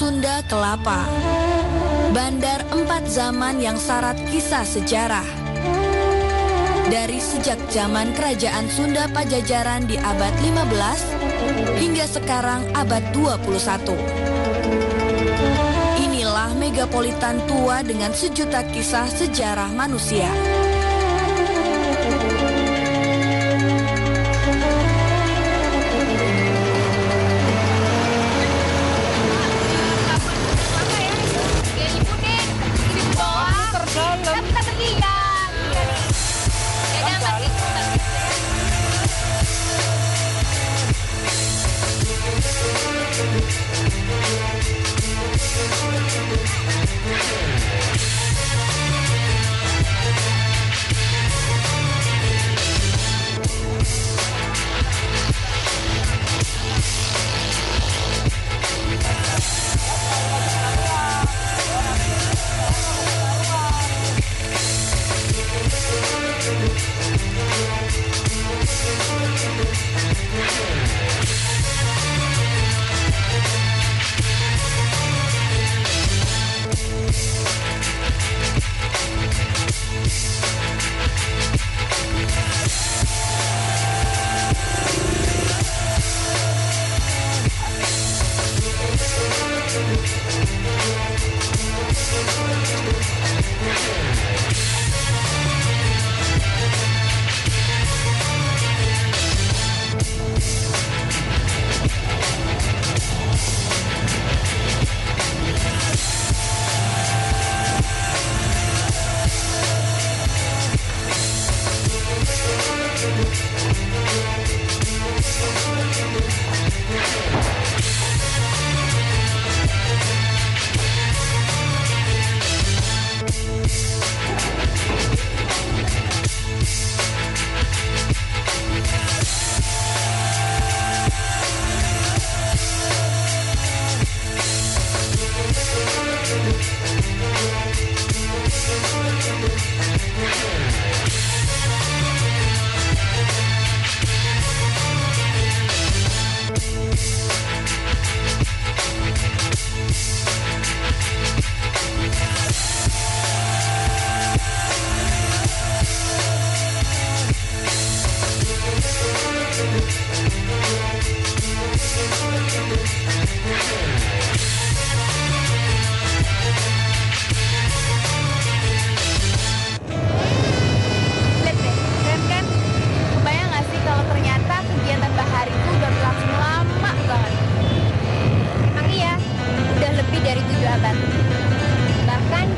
Sunda Kelapa. Bandar 4 zaman yang syarat kisah sejarah. Dari sejak zaman Kerajaan Sunda Pajajaran di abad 15 hingga sekarang abad 21. Inilah megapolitan tua dengan sejuta kisah sejarah manusia.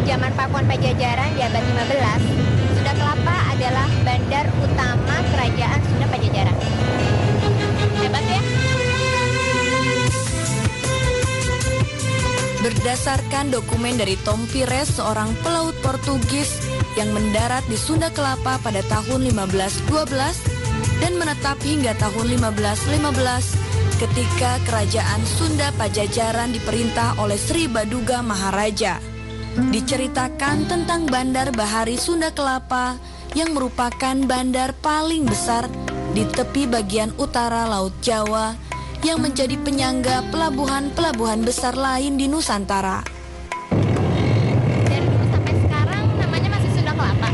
Zaman Pakuan Pajajaran di abad 15, Sunda Kelapa adalah bandar utama Kerajaan Sunda Pajajaran. Hebat ya? Berdasarkan dokumen dari Tom Pires, seorang pelaut Portugis yang mendarat di Sunda Kelapa pada tahun 1512 dan menetap hingga tahun 1515 ketika Kerajaan Sunda Pajajaran diperintah oleh Sri Baduga Maharaja. Diceritakan tentang Bandar Bahari Sunda Kelapa yang merupakan bandar paling besar di tepi bagian utara Laut Jawa yang menjadi penyangga pelabuhan-pelabuhan besar lain di Nusantara. Dari dulu sampai sekarang namanya masih Sunda Kelapa?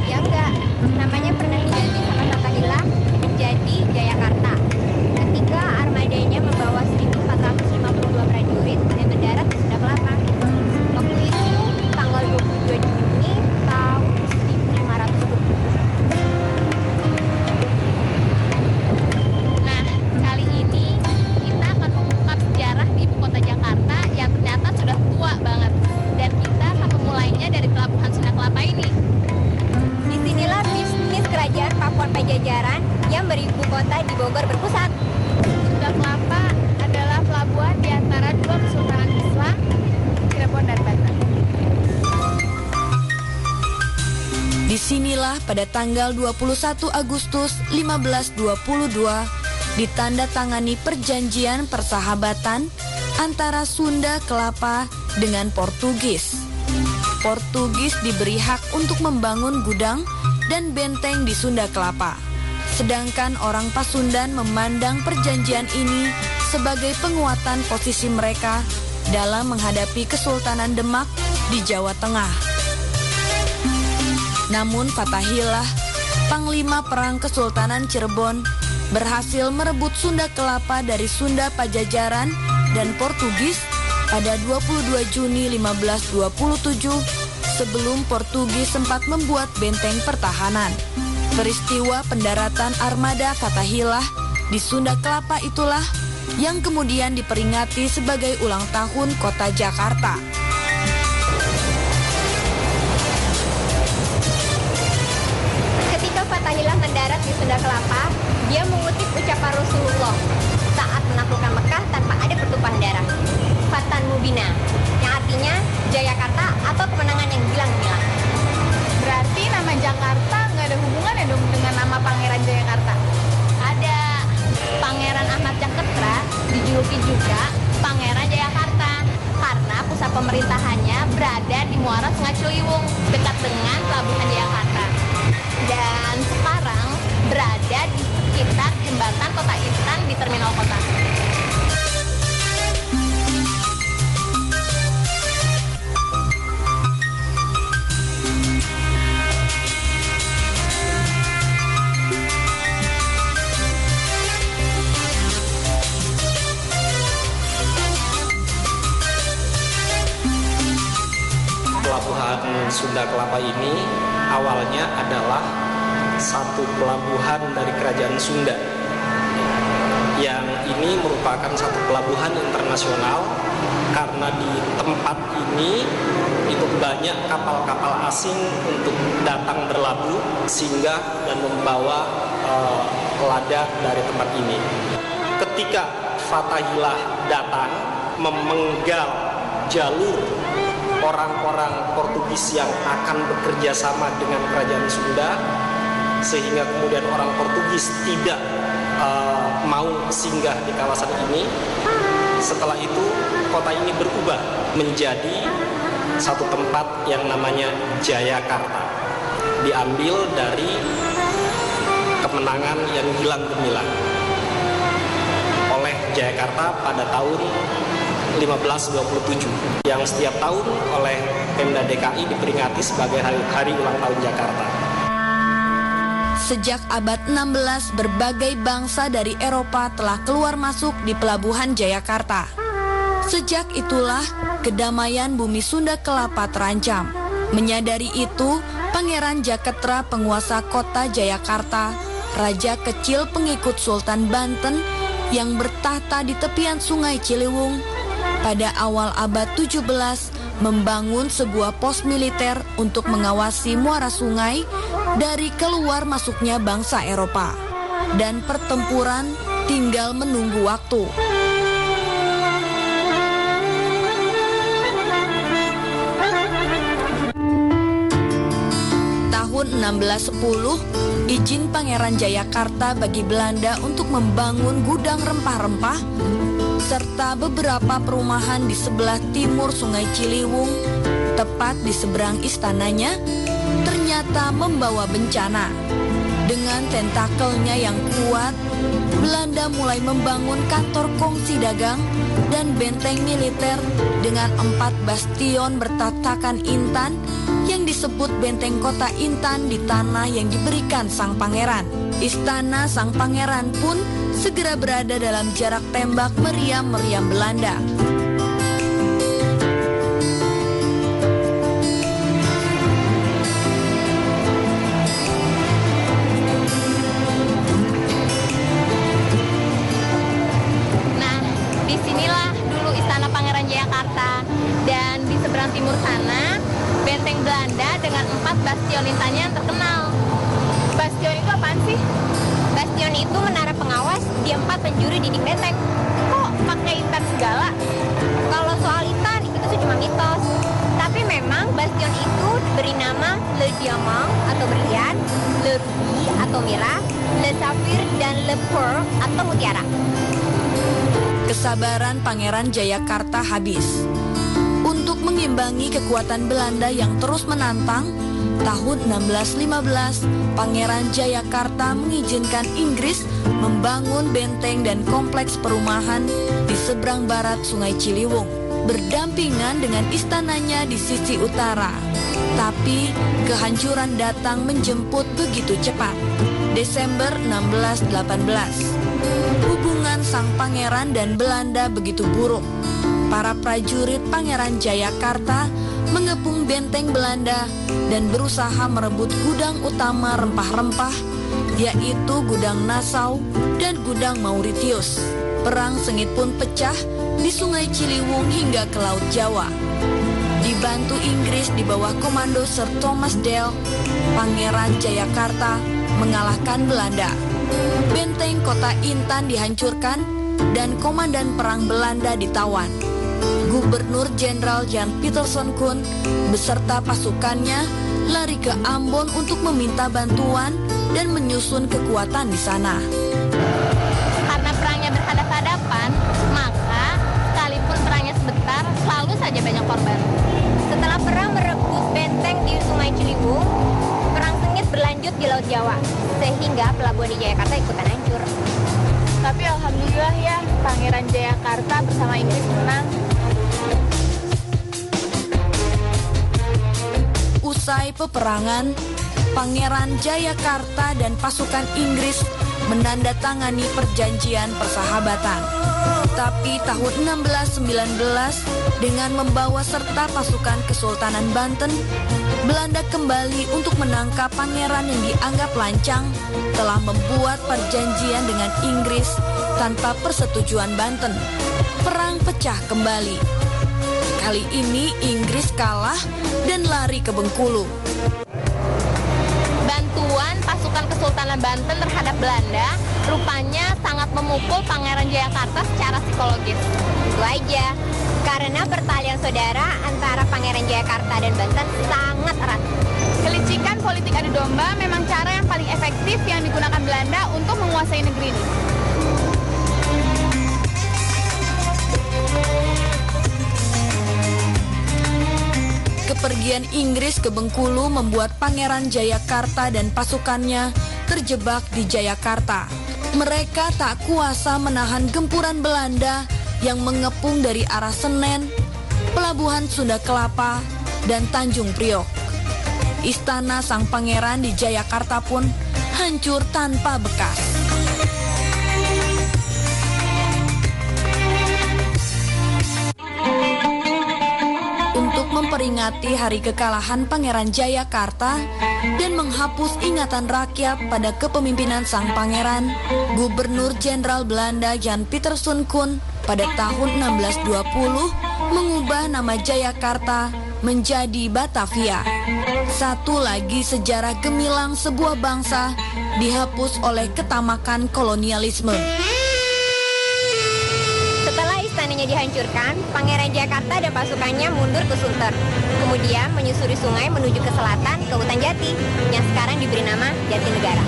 Ya enggak, namanya pernah diganti sama Takkadila menjadi Jayakarta ketika armadanya membawa 1.452 prajurit yang mendarat di Sunda Kelapa. Waktu itu tanggal 22 Juni tahun 1520. Nah, kali ini kita akan mengungkap sejarah di ibu kota Jakarta yang ternyata sudah tua banget. Dan kita akan memulainya dari pelabuhan Sunda Kelapa ini. Disinilah bisnis kerajaan Pakuan Pajajaran yang beribu kota di Bogor berpusat. Sunda Kelapa adalah pelabuhan di antara dua kesultanan Islam, Cirebon dan Banten. Disinilah pada tanggal 21 Agustus 1522 ditandatangani perjanjian persahabatan antara Sunda Kelapa dengan Portugis. Portugis diberi hak untuk membangun gudang dan benteng di Sunda Kelapa. Sedangkan orang Pasundan memandang perjanjian ini sebagai penguatan posisi mereka dalam menghadapi Kesultanan Demak di Jawa Tengah. Namun Fathahillah, Panglima Perang Kesultanan Cirebon, berhasil merebut Sunda Kelapa dari Sunda Pajajaran dan Portugis pada 22 Juni 1527 sebelum Portugis sempat membuat benteng pertahanan. Peristiwa pendaratan armada Fathahillah di Sunda Kelapa itulah yang kemudian diperingati sebagai ulang tahun kota Jakarta. Ketika Fathahillah mendarat di Sunda Kelapa, dia mengutip ucapan Rasulullah saat menaklukkan Mekah tanpa ada pertumpahan darah. Fatan Mubina, yang artinya Jayakarta atau kemenangan yang gilang-gilang. Berarti nama Jakarta nggak ada hubungannya dong dengan nama Pangeran Jayakarta? Ada Pangeran Ahmad Caketra, dijuluki juga Pangeran Jayakarta karena pusat pemerintahannya berada di muara Sungai Ciliwung dekat dengan Pelabuhan Jayakarta. Dan sekarang berada di sekitar jembatan Kota Intan di Terminal Kota. Pelabuhan Sunda Kelapa ini awalnya adalah satu pelabuhan dari Kerajaan Sunda. Yang ini merupakan satu pelabuhan internasional karena di tempat ini itu banyak kapal-kapal asing untuk datang berlabuh, singgah dan membawa lada dari tempat ini. Ketika Fathahillah datang memenggal jalur orang-orang Portugis yang akan bekerja sama dengan Kerajaan Sunda, sehingga kemudian orang Portugis tidak mau singgah di kawasan ini. Setelah itu kota ini berubah menjadi satu tempat yang namanya Jayakarta, diambil dari kemenangan yang gilang gemilang oleh Jayakarta pada tahun 1527 yang setiap tahun oleh Pemda DKI diperingati sebagai hari ulang tahun Jakarta. Sejak abad 16, berbagai bangsa dari Eropa telah keluar masuk di Pelabuhan Jayakarta. Sejak itulah kedamaian bumi Sunda Kelapa terancam. Menyadari itu, Pangeran Jaketra, penguasa kota Jayakarta, raja kecil pengikut Sultan Banten yang bertahta di tepian Sungai Ciliwung, pada awal abad 17 membangun sebuah pos militer untuk mengawasi muara sungai dari keluar masuknya bangsa Eropa, dan pertempuran tinggal menunggu waktu. Tahun 1610, izin Pangeran Jayakarta bagi Belanda untuk membangun gudang rempah-rempah serta beberapa perumahan di sebelah timur Sungai Ciliwung, tepat di seberang istananya, ternyata membawa bencana. Dengan tentakelnya yang kuat, Belanda mulai membangun kantor kongsi dagang dan benteng militer dengan 4 bastion bertatakan intan yang disebut Benteng Kota Intan di tanah yang diberikan sang pangeran. Istana sang pangeran pun segera berada dalam jarak tembak meriam-meriam Belanda. Nah, disinilah dulu Istana Pangeran Jayakarta. Dan di seberang timur sana, benteng Belanda dengan 4 bastion intannya yang terkenal. Bastion itu apaan sih? Bastion itu menara pengawas di 4 penjuru dinding benteng. Kok pakai intan segala? Kalau soal intan itu tuh cuma mitos. Tapi memang bastion itu diberi nama Le Diamant atau berlian, Le Ruby atau mirah, Le Saphir dan Le Pearl atau mutiara. Kesabaran Pangeran Jayakarta habis. Untuk mengimbangi kekuatan Belanda yang terus menantang, tahun 1615, Pangeran Jayakarta mengizinkan Inggris membangun benteng dan kompleks perumahan di seberang barat Sungai Ciliwung. berdampingan dengan istananya di sisi utara. Tapi kehancuran datang menjemput begitu cepat. Desember 1618. Hubungan sang pangeran dan Belanda begitu buruk. Para prajurit Pangeran Jayakarta mengepung benteng Belanda dan berusaha merebut gudang utama rempah-rempah, yaitu Gudang Nassau dan Gudang Mauritius. Perang sengit pun pecah di Sungai Ciliwung hingga ke Laut Jawa. Dibantu Inggris di bawah komando Sir Thomas Dale, Pangeran Jayakarta mengalahkan Belanda. Benteng kota Intan dihancurkan dan komandan perang Belanda ditawan. Gubernur Jenderal Jan Pieterszoon Koen beserta pasukannya lari ke Ambon untuk meminta bantuan dan menyusun kekuatan di sana. Karena perangnya berhadapan-hadapan, maka sekalipun perangnya sebentar, selalu saja banyak korban. Setelah perang merebut benteng di Sungai Ciliwung, perang sengit berlanjut di Laut Jawa, sehingga pelabuhan di Jayakarta ikutan hancur. Tapi alhamdulillah ya, Pangeran Jayakarta bersama Inggris menang. Usai peperangan, Pangeran Jayakarta dan pasukan Inggris menandatangani perjanjian persahabatan. Tapi tahun 1619, dengan membawa serta pasukan Kesultanan Banten, Belanda kembali untuk menangkap pangeran yang dianggap lancang telah membuat perjanjian dengan Inggris tanpa persetujuan Banten. Perang pecah kembali. Kali ini Inggris kalah dan lari ke Bengkulu. Bantuan pasukan Kesultanan Banten terhadap Belanda rupanya sangat memukul Pangeran Jayakarta secara psikologis. Itu aja, karena pertalian saudara antara Pangeran Jayakarta dan Banten sangat erat. Kelicikan politik adu domba memang cara yang paling efektif yang digunakan Belanda untuk menguasai negeri ini. Kepergian Inggris ke Bengkulu membuat Pangeran Jayakarta dan pasukannya terjebak di Jayakarta. Mereka tak kuasa menahan gempuran Belanda yang mengepung dari arah Senen, Pelabuhan Sunda Kelapa, dan Tanjung Priok. Istana sang pangeran di Jayakarta pun hancur tanpa bekas. Memperingati hari kekalahan Pangeran Jayakarta dan menghapus ingatan rakyat pada kepemimpinan sang pangeran, Gubernur Jenderal Belanda Jan Pieterszoon Koen pada tahun 1620 mengubah nama Jayakarta menjadi Batavia. Satu lagi sejarah gemilang sebuah bangsa dihapus oleh ketamakan kolonialisme. Istananya dihancurkan, Pangeran Jayakarta dan pasukannya mundur ke Sunter. Kemudian menyusuri sungai menuju ke selatan ke Hutan Jati, yang sekarang diberi nama Jatinegara.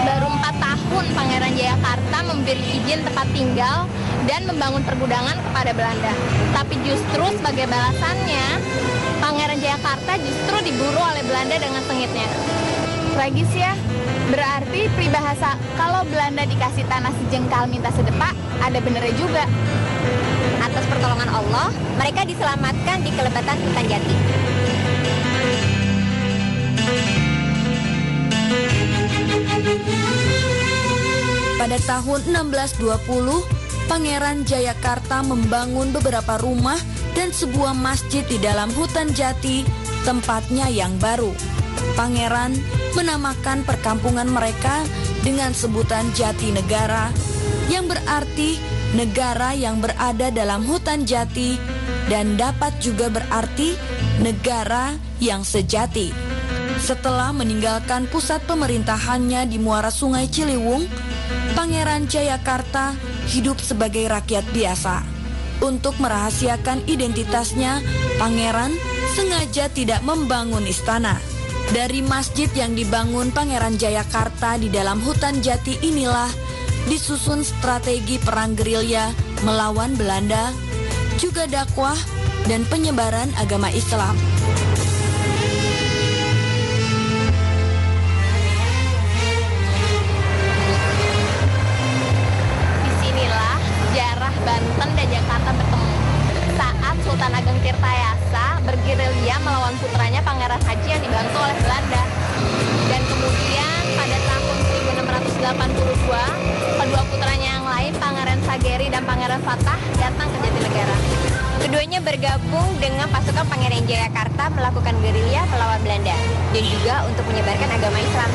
Baru 4 tahun Pangeran Jayakarta memberi izin tempat tinggal dan membangun pergudangan kepada Belanda. Tapi justru sebagai balasannya, Pangeran Jayakarta justru diburu oleh Belanda dengan sengitnya. Tragis ya, berarti peribahasa kalau Belanda dikasih tanah sejengkal minta sedepak, ada benernya juga. Atas pertolongan Allah, mereka diselamatkan di kelebatan Hutan Jati. Pada tahun 1620, Pangeran Jayakarta membangun beberapa rumah dan sebuah masjid di dalam Hutan Jati, tempatnya yang baru. Pangeran menamakan perkampungan mereka dengan sebutan Jatinegara, yang berarti negara yang berada dalam hutan jati dan dapat juga berarti negara yang sejati. Setelah meninggalkan pusat pemerintahannya di muara Sungai Ciliwung, Pangeran Jayakarta hidup sebagai rakyat biasa. Untuk merahasiakan identitasnya, Pangeran sengaja tidak membangun istana. Dari masjid yang dibangun Pangeran Jayakarta di dalam hutan jati inilah disusun strategi perang gerilya melawan Belanda, juga dakwah dan penyebaran agama Islam. Disinilah sejarah Banten dan Jakarta bertemu. Sultan Ageng Tirtayasa bergerilya melawan putranya Pangeran Haji yang dibantu oleh Belanda. Dan kemudian pada tahun 1682, kedua putranya yang lain, Pangeran Sageri dan Pangeran Fatah, datang ke Jatinegara. Keduanya bergabung dengan pasukan Pangeran Jayakarta melakukan gerilya melawan Belanda dan juga untuk menyebarkan agama Islam.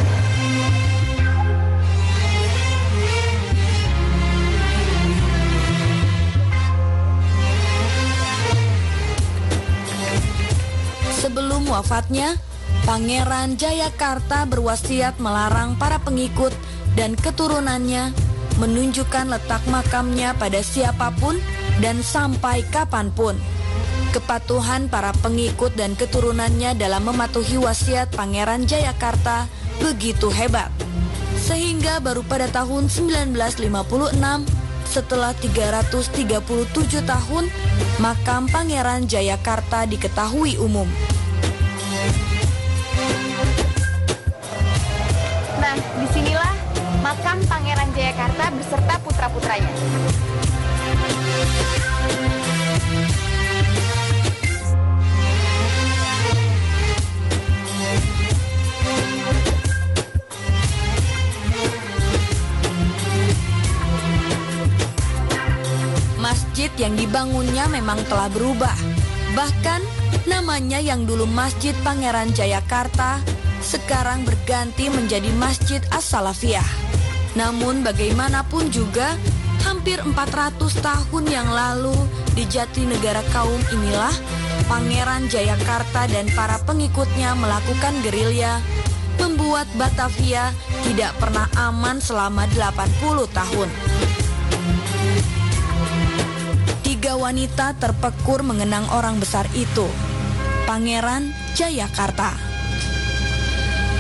Sebelum wafatnya, Pangeran Jayakarta berwasiat melarang para pengikut dan keturunannya menunjukkan letak makamnya pada siapapun dan sampai kapanpun. Kepatuhan para pengikut dan keturunannya dalam mematuhi wasiat Pangeran Jayakarta begitu hebat, sehingga baru pada tahun 1956, setelah 337 tahun, makam Pangeran Jayakarta diketahui umum. Nah, disinilah makam Pangeran Jayakarta beserta putra-putranya. Masjid yang dibangunnya memang telah berubah. Bahkan namanya yang dulu Masjid Pangeran Jayakarta sekarang berganti menjadi Masjid As-Salafiyah. Namun bagaimanapun juga, hampir 400 tahun yang lalu di Jatinegara Kaum inilah Pangeran Jayakarta dan para pengikutnya melakukan gerilya, membuat Batavia tidak pernah aman selama 80 tahun. 3 wanita terpekur mengenang orang besar itu, Pangeran Jayakarta.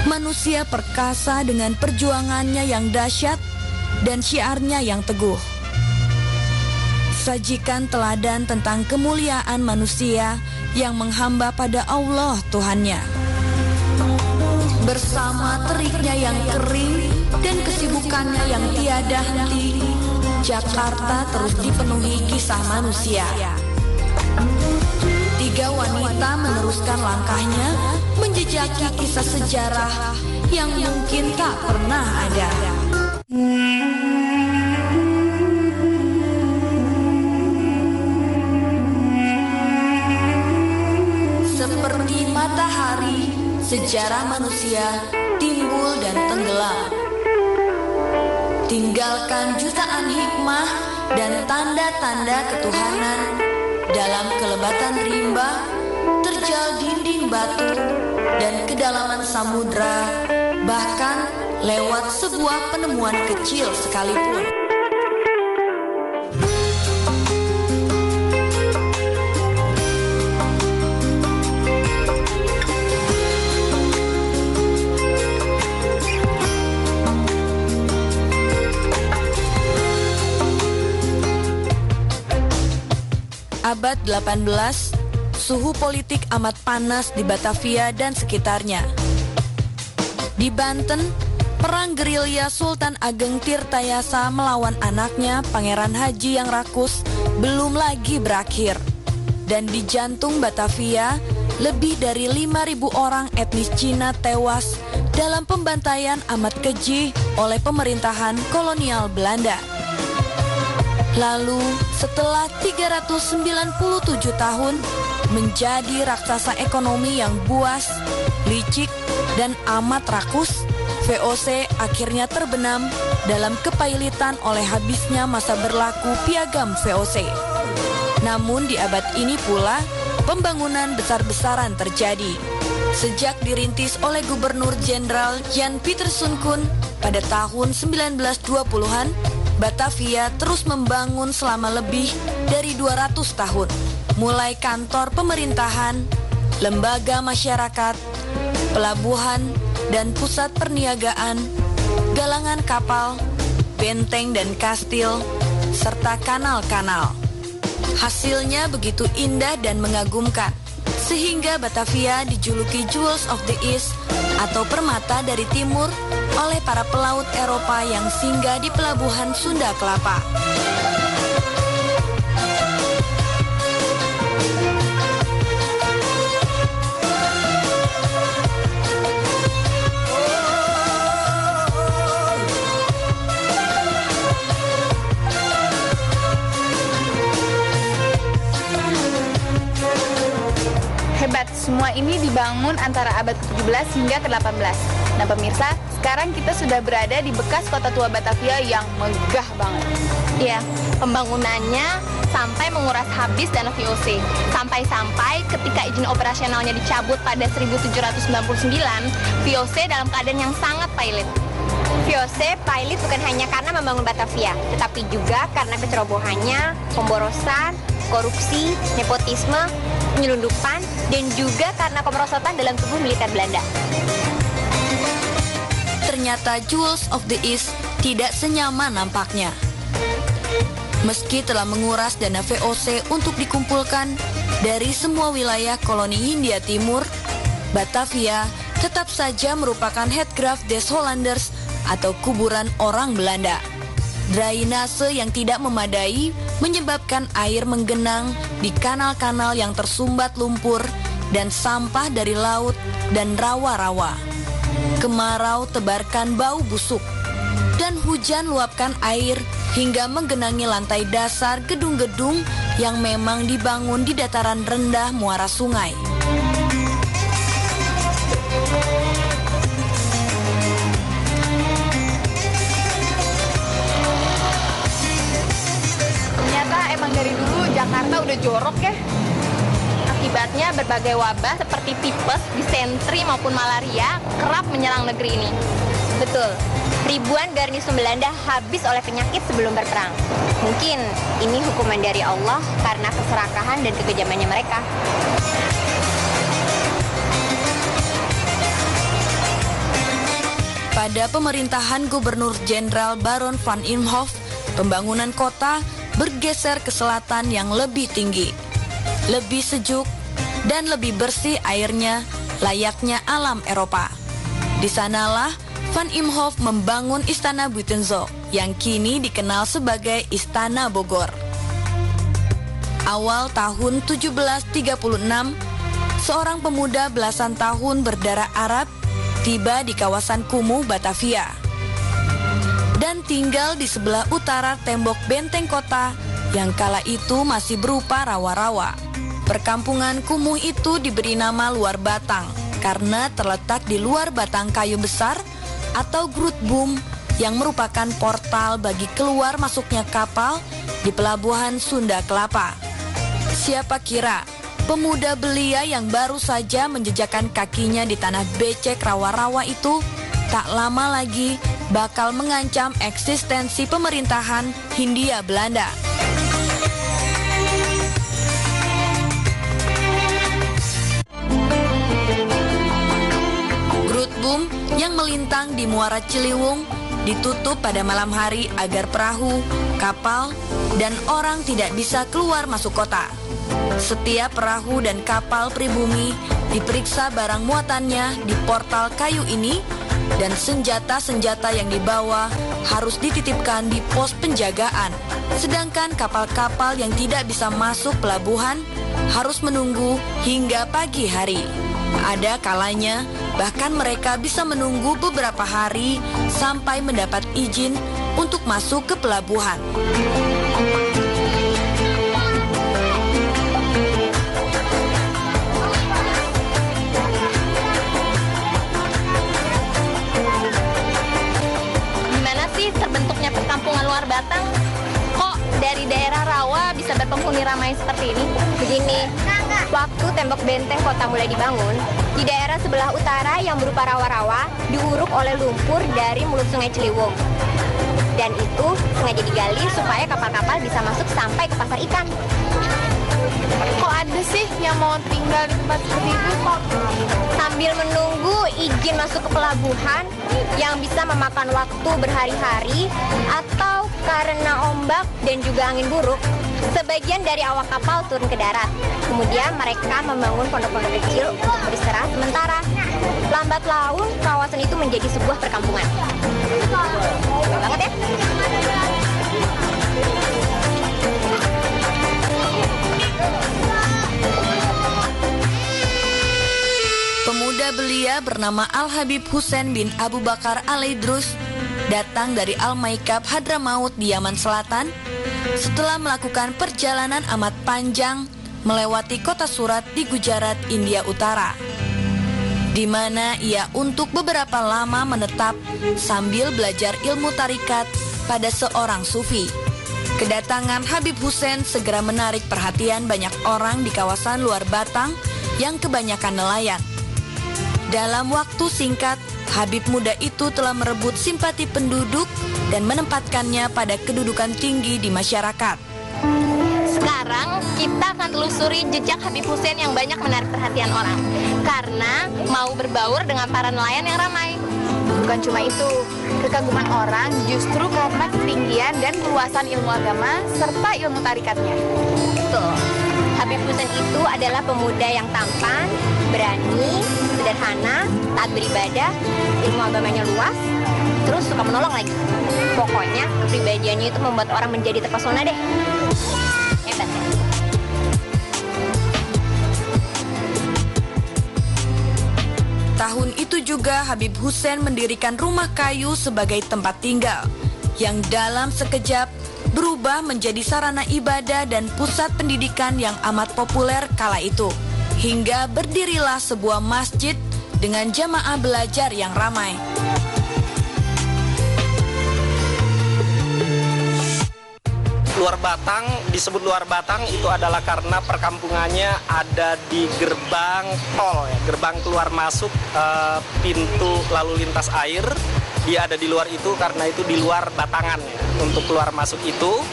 Manusia perkasa dengan perjuangannya yang dahsyat dan syiarnya yang teguh. Sajikan teladan tentang kemuliaan manusia yang menghamba pada Allah Tuhannya. Bersama teriknya yang kering dan kesibukannya yang tiada henti, Jakarta terus dipenuhi kisah manusia. 3 wanita meneruskan langkahnya menjejaki kisah sejarah yang mungkin tak pernah ada. Seperti matahari, sejarah manusia timbul dan tenggelam. Tinggalkan jutaan hikmah dan tanda-tanda ketuhanan dalam kelebatan rimba, terjal dinding batu, dan kedalaman samudra, bahkan lewat sebuah penemuan kecil sekalipun. Abad 18, suhu politik amat panas di Batavia dan sekitarnya. Di Banten, perang gerilya Sultan Ageng Tirtayasa melawan anaknya Pangeran Haji yang rakus belum lagi berakhir. Dan di jantung Batavia, lebih dari 5.000 orang etnis Cina tewas dalam pembantaian amat keji oleh pemerintahan kolonial Belanda. Lalu, setelah 397 tahun, menjadi raksasa ekonomi yang buas, licik, dan amat rakus, VOC akhirnya terbenam dalam kepailitan oleh habisnya masa berlaku piagam VOC. Namun di abad ini pula, pembangunan besar-besaran terjadi. Sejak dirintis oleh Gubernur Jenderal Jan Pieter Soenkoen pada tahun 1920-an, Batavia terus membangun selama lebih dari 200 tahun. Mulai kantor pemerintahan, lembaga masyarakat, pelabuhan, dan pusat perniagaan, galangan kapal, benteng dan kastil, serta kanal-kanal. Hasilnya begitu indah dan mengagumkan, sehingga Batavia dijuluki Jewels of the East atau permata dari timur oleh para pelaut Eropa yang singgah di pelabuhan Sunda Kelapa. semua ini dibangun antara abad ke-17 hingga ke-18. Nah pemirsa, sekarang kita sudah berada di bekas kota tua Batavia yang megah banget. Iya, pembangunannya sampai menguras habis dana VOC. Sampai-sampai ketika izin operasionalnya dicabut pada 1799, VOC dalam keadaan yang sangat pailit. VOC pailit bukan hanya karena membangun Batavia, tetapi juga karena kecerobohannya, pemborosan, korupsi, nepotisme, penyelundupan, dan juga karena kemerosotan dalam tubuh militer Belanda. Ternyata Jewels of the East tidak senyaman nampaknya. Meski telah menguras dana VOC untuk dikumpulkan dari semua wilayah koloni Hindia Timur, Batavia tetap saja merupakan Headgraf des Hollanders atau kuburan orang Belanda. Drainase yang tidak memadai menyebabkan air menggenang di kanal-kanal yang tersumbat lumpur dan sampah dari laut dan rawa-rawa. Kemarau tebarkan bau busuk dan hujan luapkan air hingga menggenangi lantai dasar gedung-gedung yang memang dibangun di dataran rendah muara sungai. Emang dari dulu Jakarta udah jorok ya. Akibatnya berbagai wabah seperti tipes, disentri maupun malaria kerap menyerang negeri ini. Betul, ribuan garnisun Belanda habis oleh penyakit sebelum berperang. Mungkin ini hukuman dari Allah karena keserakahan dan kekejamannya mereka. Pada pemerintahan Gubernur Jenderal Baron van Imhoff, pembangunan kota bergeser ke selatan yang lebih tinggi, lebih sejuk, dan lebih bersih airnya layaknya alam Eropa. Di sanalah Van Imhoff membangun Istana Buitenzoll yang kini dikenal sebagai Istana Bogor. Awal tahun 1736, seorang pemuda belasan tahun berdarah Arab tiba di kawasan kumuh Batavia dan tinggal di sebelah utara tembok benteng kota yang kala itu masih berupa rawa-rawa. Perkampungan kumuh itu diberi nama Luar Batang karena terletak di luar batang kayu besar atau Grootboom yang merupakan portal bagi keluar masuknya kapal di pelabuhan Sunda Kelapa. Siapa kira pemuda belia yang baru saja menjejakkan kakinya di tanah becek rawa-rawa itu tak lama lagi bakal mengancam eksistensi pemerintahan Hindia Belanda. Grootboom yang melintang di Muara Ciliwung ditutup pada malam hari agar perahu, kapal, dan orang tidak bisa keluar masuk kota. Setiap perahu dan kapal pribumi diperiksa barang muatannya di portal kayu ini, dan senjata-senjata yang dibawa harus dititipkan di pos penjagaan. Sedangkan kapal-kapal yang tidak bisa masuk pelabuhan harus menunggu hingga pagi hari. Ada kalanya bahkan mereka bisa menunggu beberapa hari sampai mendapat izin untuk masuk ke pelabuhan. Terbentuknya perkampungan Luar Batang, kok dari daerah rawa bisa berpenghuni ramai seperti ini? Begini, waktu tembok benteng kota mulai dibangun, di daerah sebelah utara yang berupa rawa-rawa diuruk oleh lumpur dari mulut sungai Ciliwung. Dan itu sengaja digali supaya kapal-kapal bisa masuk sampai ke pasar ikan. Kok ada sih yang mau tinggal di tempat seperti itu kok? Sambil menunggu izin masuk ke pelabuhan yang bisa memakan waktu berhari-hari, atau karena ombak dan juga angin buruk, sebagian dari awak kapal turun ke darat. Kemudian mereka membangun pondok-pondok kecil untuk beristirahat sementara. Lambat laun kawasan itu menjadi sebuah perkampungan. Betul banget ya? Pemuda belia bernama Al-Habib Hussein bin Abu Bakar Al-Idrus datang dari Al-Maikab Hadramaut di Yaman Selatan setelah melakukan perjalanan amat panjang melewati kota Surat di Gujarat, India Utara, di mana ia untuk beberapa lama menetap sambil belajar ilmu tarikat pada seorang sufi. Kedatangan Habib Hussein segera menarik perhatian banyak orang di kawasan luar Batang yang kebanyakan nelayan. Dalam waktu singkat, Habib muda itu telah merebut simpati penduduk dan menempatkannya pada kedudukan tinggi di masyarakat. Sekarang kita akan telusuri jejak Habib Hussein yang banyak menarik perhatian orang, karena mau berbaur dengan para nelayan yang ramai. Bukan cuma itu, kekaguman orang justru karena ketinggian dan keluasan ilmu agama serta ilmu tarikatnya. Betul. Habib Hussein itu adalah pemuda yang tampan, berani, sederhana, taat beribadah, ilmu agamanya luas, terus suka menolong lagi. Pokoknya kepribadiannya itu membuat orang menjadi terpesona deh. Hebat ya? Tahun itu juga Habib Hussein mendirikan rumah kayu sebagai tempat tinggal, yang dalam sekejap berubah menjadi sarana ibadah dan pusat pendidikan yang amat populer kala itu. Hingga berdirilah sebuah masjid dengan jamaah belajar yang ramai. Luar Batang, disebut Luar Batang itu adalah karena perkampungannya ada di gerbang tol, ya, gerbang keluar masuk pintu lalu lintas air. Dia ada di luar itu karena itu di luar Batangan ya, untuk keluar masuk itu.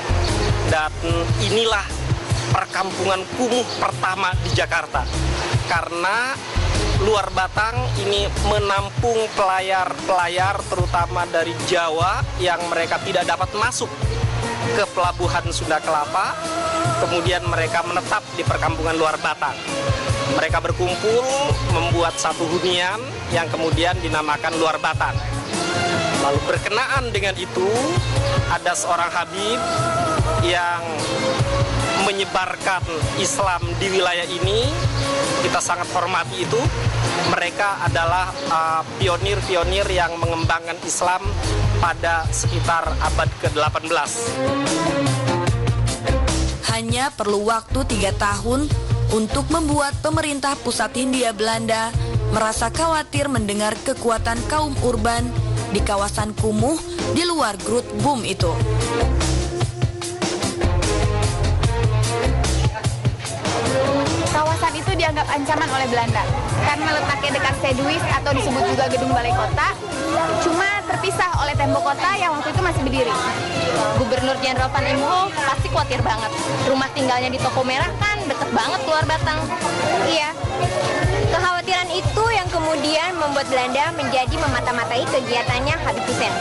Dan inilah perkampungan kumuh pertama di Jakarta, karena Luar Batang ini menampung pelayar-pelayar terutama dari Jawa yang mereka tidak dapat masuk ke pelabuhan Sunda Kelapa. Kemudian mereka menetap di perkampungan Luar Batang. Mereka berkumpul membuat satu hunian yang kemudian dinamakan Luar Batang. Lalu berkenaan dengan itu, ada seorang Habib yang menyebarkan Islam di wilayah ini. Kita sangat hormati itu. Mereka adalah pionir-pionir yang mengembangkan Islam pada sekitar abad ke-18. Hanya perlu waktu 3 tahun untuk membuat pemerintah pusat Hindia Belanda merasa khawatir mendengar kekuatan kaum urban di kawasan kumuh di luar Groot Boom itu. Kawasan itu dianggap ancaman oleh Belanda karena letaknya dekat Seduis atau disebut juga Gedung Balai Kota, cuma terpisah oleh tembok kota yang waktu itu masih berdiri. Gubernur Jenderal Van Imhoff pasti khawatir banget. Rumah tinggalnya di Toko Merah kan deket banget keluar Batang. Iya. Kekhawatiran itu yang kemudian membuat Belanda menjadi memata-matai kegiatannya Habib Hussein.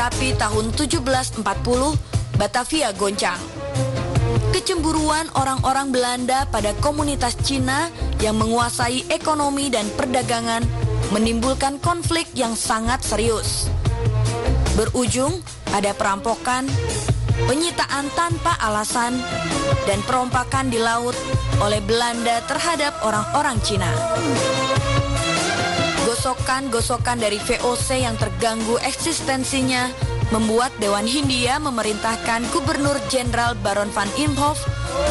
Tapi tahun 1740, Batavia goncang. Kecemburuan orang-orang Belanda pada komunitas Cina yang menguasai ekonomi dan perdagangan menimbulkan konflik yang sangat serius. Berujung pada perampokan, penyitaan tanpa alasan, dan perompakan di laut oleh Belanda terhadap orang-orang Cina. Gosokan-gosokan dari VOC yang terganggu eksistensinya membuat Dewan Hindia memerintahkan Gubernur Jenderal Baron Van Imhoff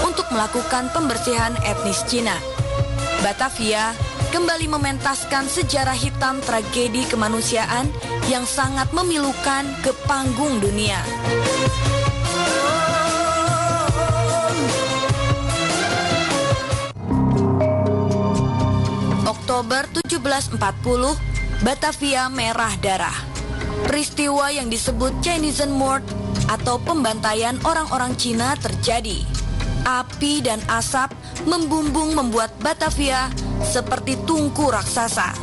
untuk melakukan pembersihan etnis Cina. Batavia kembali mementaskan sejarah hitam tragedi kemanusiaan yang sangat memilukan ke panggung dunia. Oktober 1740, Batavia merah darah. Peristiwa yang disebut Chinese Mort atau pembantaian orang-orang Cina terjadi. Api dan asap membumbung membuat Batavia seperti tungku raksasa.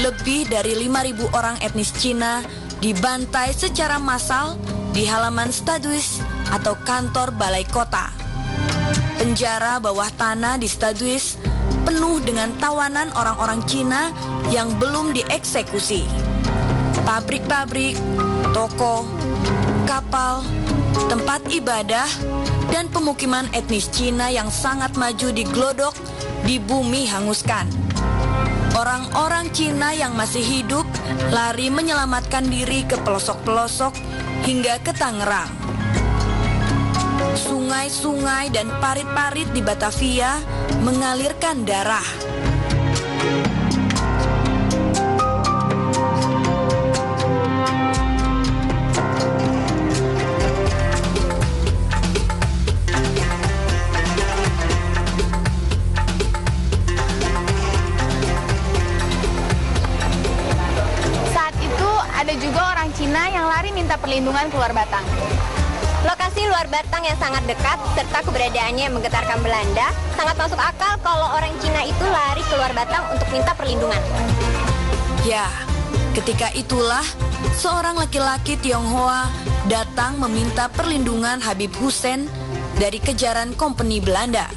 Lebih dari 5.000 orang etnis Cina dibantai secara massal di halaman Stadhuis atau kantor balai kota. Penjara bawah tanah di Stadhuis penuh dengan tawanan orang-orang Cina yang belum dieksekusi. Pabrik-pabrik, toko, kapal, tempat ibadah, dan pemukiman etnis Cina yang sangat maju di Glodok di bumi hanguskan. Orang-orang Cina yang masih hidup lari menyelamatkan diri ke pelosok-pelosok hingga ke Tangerang. Sungai-sungai dan parit-parit di Batavia mengalirkan darah. Ada juga orang Cina yang lari minta perlindungan keluar Batang. Lokasi luar Batang yang sangat dekat serta keberadaannya yang menggetarkan Belanda sangat masuk akal kalau orang Cina itu lari keluar Batang untuk minta perlindungan. Ya, ketika itulah seorang laki-laki Tionghoa datang meminta perlindungan Habib Hussein dari kejaran kompeni Belanda.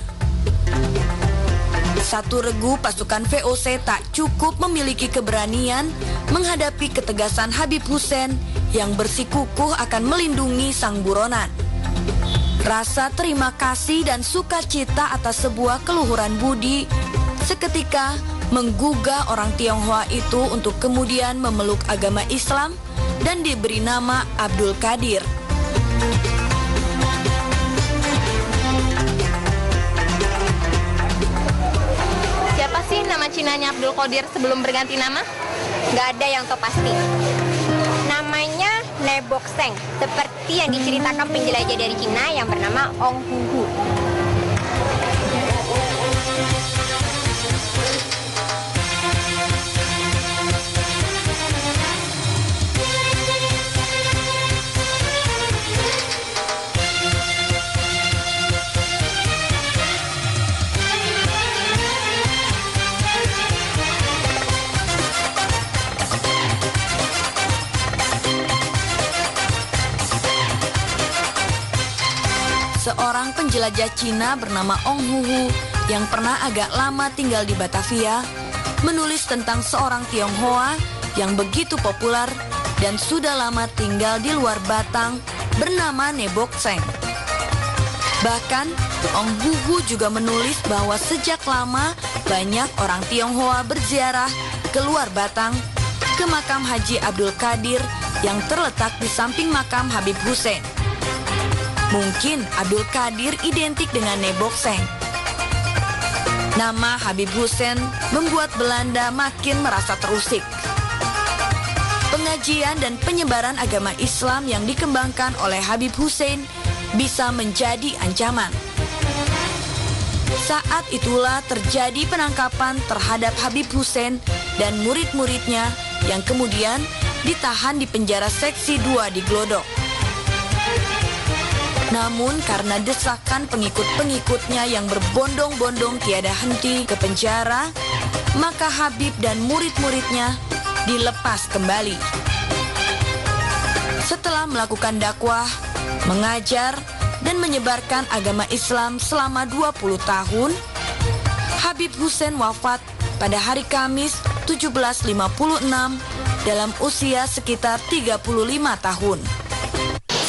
Satu regu pasukan VOC tak cukup memiliki keberanian menghadapi ketegasan Habib Hussein yang bersikukuh akan melindungi sang buronan. Rasa terima kasih dan sukacita atas sebuah keluhuran budi seketika menggugah orang Tionghoa itu untuk kemudian memeluk agama Islam dan diberi nama Abdul Qadir. Siapa sih nama Cinanya Abdul Qadir sebelum berganti nama? Nggak ada yang tahu pasti. Namanya Nebok Seng, seperti yang diceritakan penjelajah dari Cina yang bernama Ong Huhu. Seorang penjelajah Cina bernama Ong Huhu yang pernah agak lama tinggal di Batavia menulis tentang seorang Tionghoa yang begitu populer dan sudah lama tinggal di luar Batang bernama Nebok Seng. Bahkan Ong Huhu juga menulis bahwa sejak lama banyak orang Tionghoa berziarah ke luar Batang ke makam Haji Abdul Qadir yang terletak di samping makam Habib Hussein. Mungkin Abdul Qadir identik dengan Nebok Seng. Nama Habib Hussein membuat Belanda makin merasa terusik. Pengajian dan penyebaran agama Islam yang dikembangkan oleh Habib Hussein bisa menjadi ancaman. Saat itulah terjadi penangkapan terhadap Habib Hussein dan murid-muridnya yang kemudian ditahan di penjara seksi 2 di Glodok. Namun karena desakan pengikut-pengikutnya yang berbondong-bondong tiada henti ke penjara, maka Habib dan murid-muridnya dilepas kembali. Setelah melakukan dakwah, mengajar, dan menyebarkan agama Islam selama 20 tahun, Habib Hussein wafat pada hari Kamis 1756 dalam usia sekitar 35 tahun.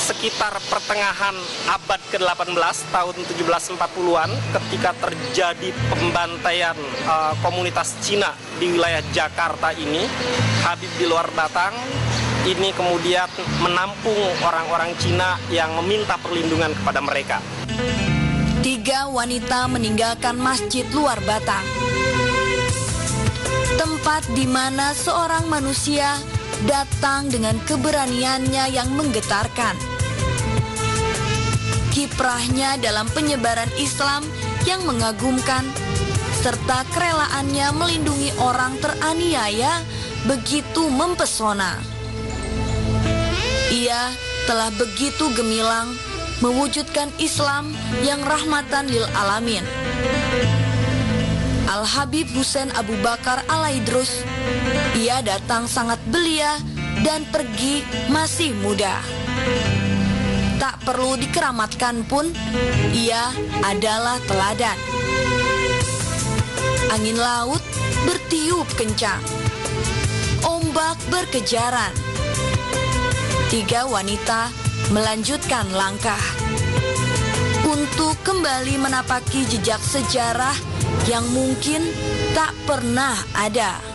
Sekitar pertengahan abad ke-18 tahun 1740-an ketika terjadi pembantaian komunitas Cina di wilayah Jakarta ini, Habib di luar Batang ini kemudian menampung orang-orang Cina yang meminta perlindungan kepada mereka. 3 wanita meninggalkan masjid luar Batang, tempat di mana seorang manusia datang dengan keberaniannya yang menggetarkan. Kiprahnya dalam penyebaran Islam yang mengagumkan, serta kerelaannya melindungi orang teraniaya begitu mempesona. Ia telah begitu gemilang mewujudkan Islam yang rahmatan lil alamin. Al-Habib Hussein Abu Bakar Al-Aidrus, ia datang sangat belia dan pergi masih muda. Tak perlu dikeramatkan pun, ia adalah teladan. Angin laut bertiup kencang, ombak berkejaran. 3 wanita melanjutkan langkah untuk kembali menapaki jejak sejarah yang mungkin tak pernah ada.